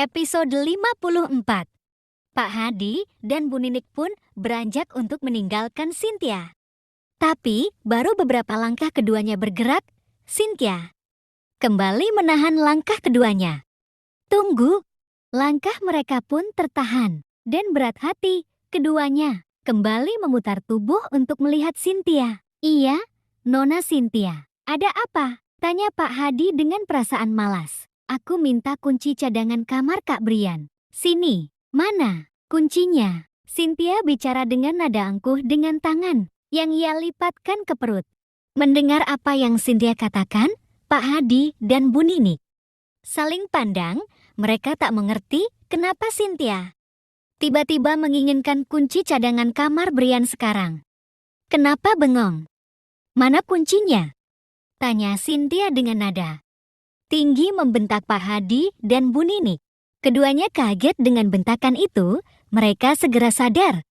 Episode 54. Pak Hadi dan Bu Ninik pun beranjak untuk meninggalkan Cynthia. Tapi baru beberapa langkah keduanya bergerak, Cynthia kembali menahan langkah keduanya. Tunggu, langkah mereka pun tertahan dan berat hati keduanya kembali memutar tubuh untuk melihat Cynthia. Iya, Nona Cynthia, ada apa? Tanya Pak Hadi dengan perasaan malas. Aku minta kunci cadangan kamar Kak Brian. Sini, mana kuncinya? Cynthia bicara dengan nada angkuh dengan tangan yang ia lipatkan ke perut. Mendengar apa yang Cynthia katakan, Pak Hadi dan Bu Ninik saling pandang. Mereka tak mengerti kenapa Cynthia tiba-tiba menginginkan kunci cadangan kamar Brian sekarang. Kenapa bengong? Mana kuncinya? Tanya Cynthia dengan nada tinggi membentak Pak Hadi dan Bu Ninik. Keduanya kaget dengan bentakan itu. Mereka segera sadar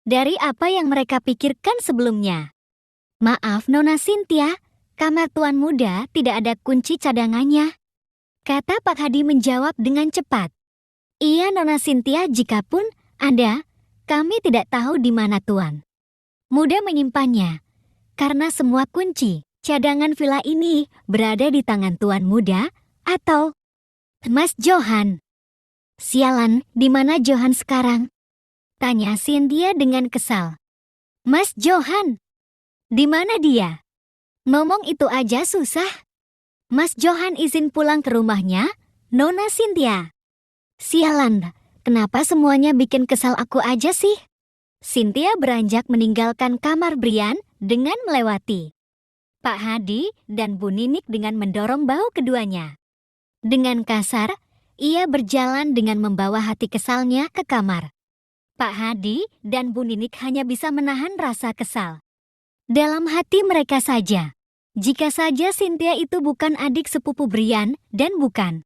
dari apa yang mereka pikirkan sebelumnya. Maaf Nona Cynthia, kamar Tuan Muda tidak ada kunci cadangannya, kata Pak Hadi menjawab dengan cepat. Iya Nona Cynthia, jikapun ada, kami tidak tahu di mana Tuan Muda menyimpannya, karena semua kunci cadangan villa ini berada di tangan Tuan Muda atau Mas Johan. Sialan, di mana Johan sekarang? Tanya Cynthia dengan kesal. Mas Johan? Di mana dia? Ngomong itu aja susah. Mas Johan izin pulang ke rumahnya, Nona Cynthia. Sialan, kenapa semuanya bikin kesal aku aja sih? Cynthia beranjak meninggalkan kamar Brian dengan melewati Pak Hadi dan Bu Ninik dengan mendorong bahu keduanya. Dengan kasar, ia berjalan dengan membawa hati kesalnya ke kamar. Pak Hadi dan Bu Ninik hanya bisa menahan rasa kesal dalam hati mereka saja. Jika saja Cynthia itu bukan adik sepupu Brian dan bukan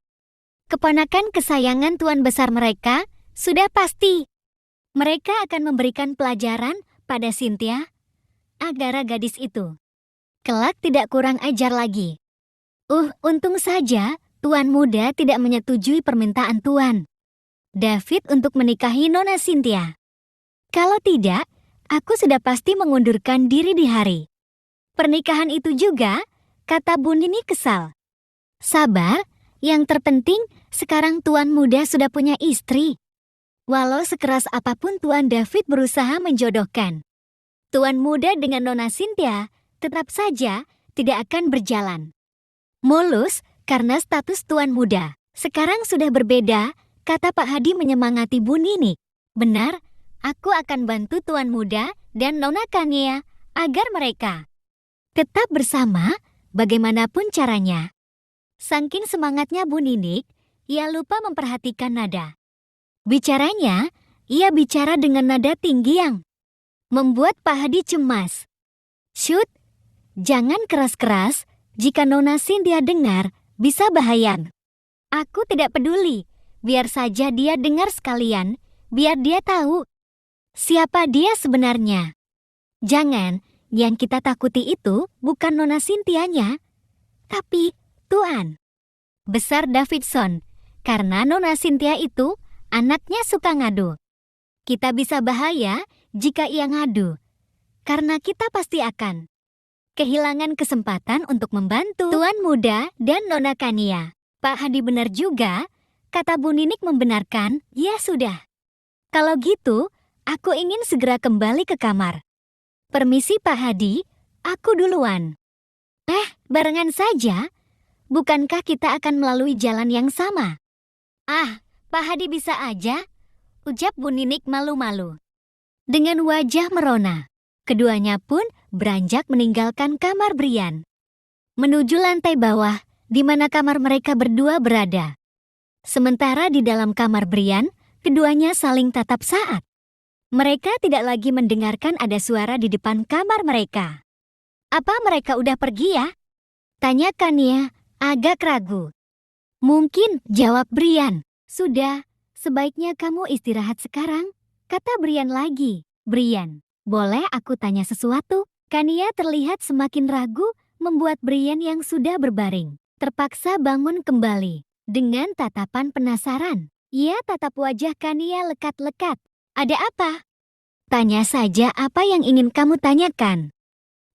keponakan kesayangan tuan besar mereka, sudah pasti mereka akan memberikan pelajaran pada Cynthia agar gadis itu kelak tidak kurang ajar lagi. Untung saja Tuan Muda tidak menyetujui permintaan Tuan David untuk menikahi Nona Cynthia. Kalau tidak, aku sudah pasti mengundurkan diri di hari pernikahan itu juga, kata Bu Ninik kesal. Sabar, yang terpenting sekarang Tuan Muda sudah punya istri. Walau sekeras apapun Tuan David berusaha menjodohkan Tuan Muda dengan Nona Cynthia, tetap saja tidak akan berjalan mulus karena status Tuan Muda sekarang sudah berbeda, kata Pak Hadi menyemangati Bu Ninik. Benar, aku akan bantu Tuan Muda dan Nona Kania agar mereka tetap bersama bagaimanapun caranya. Saking semangatnya Bu Ninik, ia lupa memperhatikan nada bicaranya. Ia bicara dengan nada tinggi yang membuat Pak Hadi cemas. Shut, jangan keras-keras, jika Nona Cynthia dengar, bisa bahaya. Aku tidak peduli, biar saja dia dengar sekalian, biar dia tahu siapa dia sebenarnya. Jangan, yang kita takuti itu bukan Nona Cynthia-nya, tapi Tuan Besar Davidson, karena Nona Cynthia itu anaknya suka ngadu. Kita bisa bahaya jika ia ngadu, karena kita pasti akan kehilangan kesempatan untuk membantu Tuan Muda dan Nona Kania. Pak Hadi benar juga, kata Bu Ninik membenarkan. Ya sudah, kalau gitu aku ingin segera kembali ke kamar. Permisi Pak Hadi, aku duluan. Barengan saja, bukankah kita akan melalui jalan yang sama? Pak Hadi bisa aja, ucap Bu Ninik malu-malu. Dengan wajah merona, keduanya pun beranjak meninggalkan kamar Brian menuju lantai bawah di mana kamar mereka berdua berada. Sementara di dalam kamar Brian, keduanya saling tatap saat mereka tidak lagi mendengarkan ada suara di depan kamar mereka. Apa mereka udah pergi ya? Tanya Kania agak ragu. Mungkin, jawab Brian. Sudah, sebaiknya kamu istirahat sekarang, kata Brian lagi. Brian, boleh aku tanya sesuatu? Kania terlihat semakin ragu, membuat Brian yang sudah berbaring terpaksa bangun kembali dengan tatapan penasaran. Ia tatap wajah Kania lekat-lekat. Ada apa? Tanya saja apa yang ingin kamu tanyakan.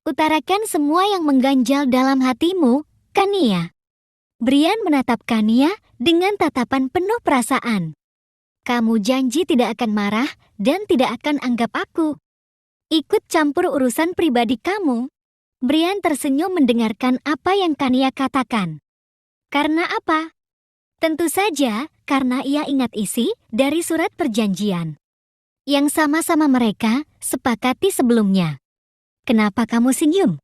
Utarakan semua yang mengganjal dalam hatimu, Kania. Brian menatap Kania dengan tatapan penuh perasaan. Kamu janji tidak akan marah dan tidak akan anggap aku ikut campur urusan pribadi kamu. Brian tersenyum mendengarkan apa yang Kania katakan. Karena apa? Tentu saja karena ia ingat isi dari surat perjanjian yang sama-sama mereka sepakati sebelumnya. Kenapa kamu senyum?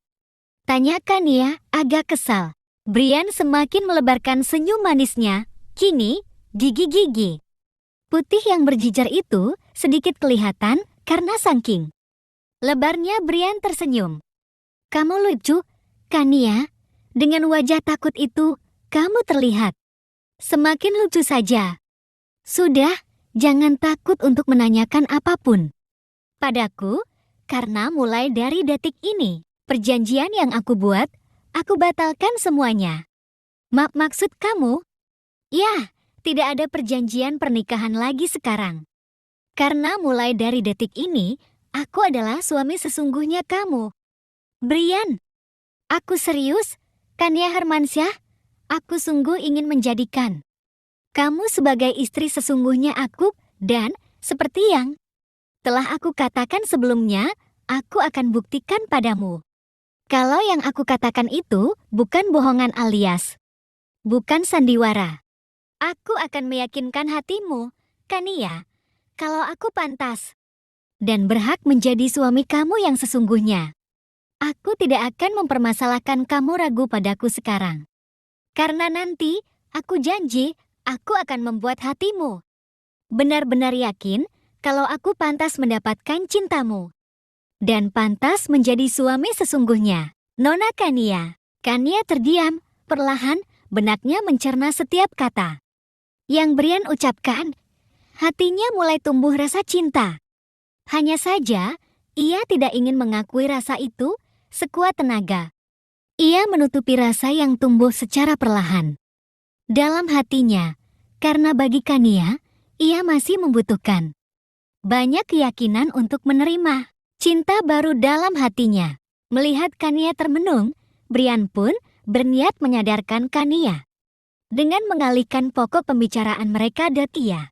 Tanya Kania agak kesal. Brian semakin melebarkan senyum manisnya. Kini, gigi-gigi putih yang berjijar itu sedikit kelihatan karena saking lebarnya Brian tersenyum. Kamu lucu, Kania. Dengan wajah takut itu, kamu terlihat semakin lucu saja. Sudah, jangan takut untuk menanyakan apapun padaku, karena mulai dari detik ini, perjanjian yang aku buat, aku batalkan semuanya. Maksud kamu? Ya, tidak ada perjanjian pernikahan lagi sekarang. Karena mulai dari detik ini, aku adalah suami sesungguhnya kamu. Brian, aku serius, Kania Hermansyah, aku sungguh ingin menjadikan kamu sebagai istri sesungguhnya aku, dan seperti yang telah aku katakan sebelumnya, aku akan buktikan padamu. Kalau yang aku katakan itu bukan bohongan alias bukan sandiwara. Aku akan meyakinkan hatimu, Kania, kalau aku pantas dan berhak menjadi suami kamu yang sesungguhnya. Aku tidak akan mempermasalahkan kamu ragu padaku sekarang. Karena nanti, aku janji, aku akan membuat hatimu benar-benar yakin kalau aku pantas mendapatkan cintamu dan pantas menjadi suami sesungguhnya. Nona Kania. Kania terdiam, perlahan benaknya mencerna setiap kata yang Brian ucapkan. Hatinya mulai tumbuh rasa cinta. Hanya saja, ia tidak ingin mengakui rasa itu sekuat tenaga. Ia menutupi rasa yang tumbuh secara perlahan dalam hatinya, karena bagi Kania, ia masih membutuhkan banyak keyakinan untuk menerima cinta baru dalam hatinya. Melihat Kania termenung, Brian pun berniat menyadarkan Kania. Dengan mengalihkan pokok pembicaraan mereka dan ia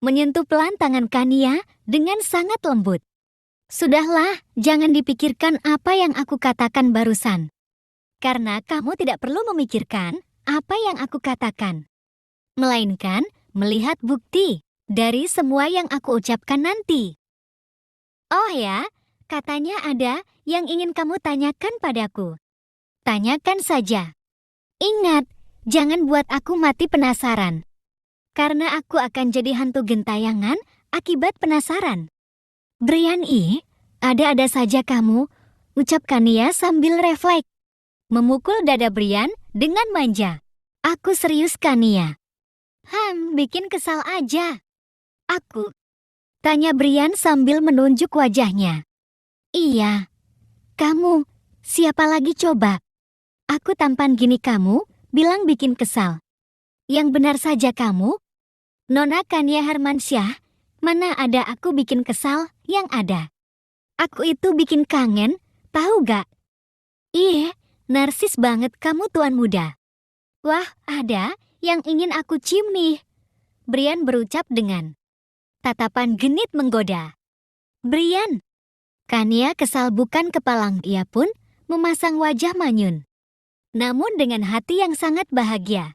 menyentuh pelan tangan Kania dengan sangat lembut. Sudahlah, jangan dipikirkan apa yang aku katakan barusan. Karena kamu tidak perlu memikirkan apa yang aku katakan. Melainkan melihat bukti dari semua yang aku ucapkan nanti. Oh ya, katanya ada yang ingin kamu tanyakan padaku. Tanyakan saja. Ingat, jangan buat aku mati penasaran. Karena aku akan jadi hantu gentayangan akibat penasaran. Brian, ada-ada saja kamu, ucap Kania sambil refleks. Memukul dada Brian dengan manja. Aku serius, Kania. Bikin kesal aja. Aku? Tanya Brian sambil menunjuk wajahnya. Iya. Kamu, siapa lagi coba? Aku tampan gini kamu, bilang bikin kesal. Yang benar saja kamu? Nona Kania Hermansyah, mana ada aku bikin kesal, yang ada aku itu bikin kangen, tahu gak? Narsis banget kamu tuan muda. Wah, ada yang ingin aku cium nih. Brian berucap dengan tatapan genit menggoda. Brian. Kania kesal bukan kepalang, ia pun memasang wajah manyun. Namun dengan hati yang sangat bahagia.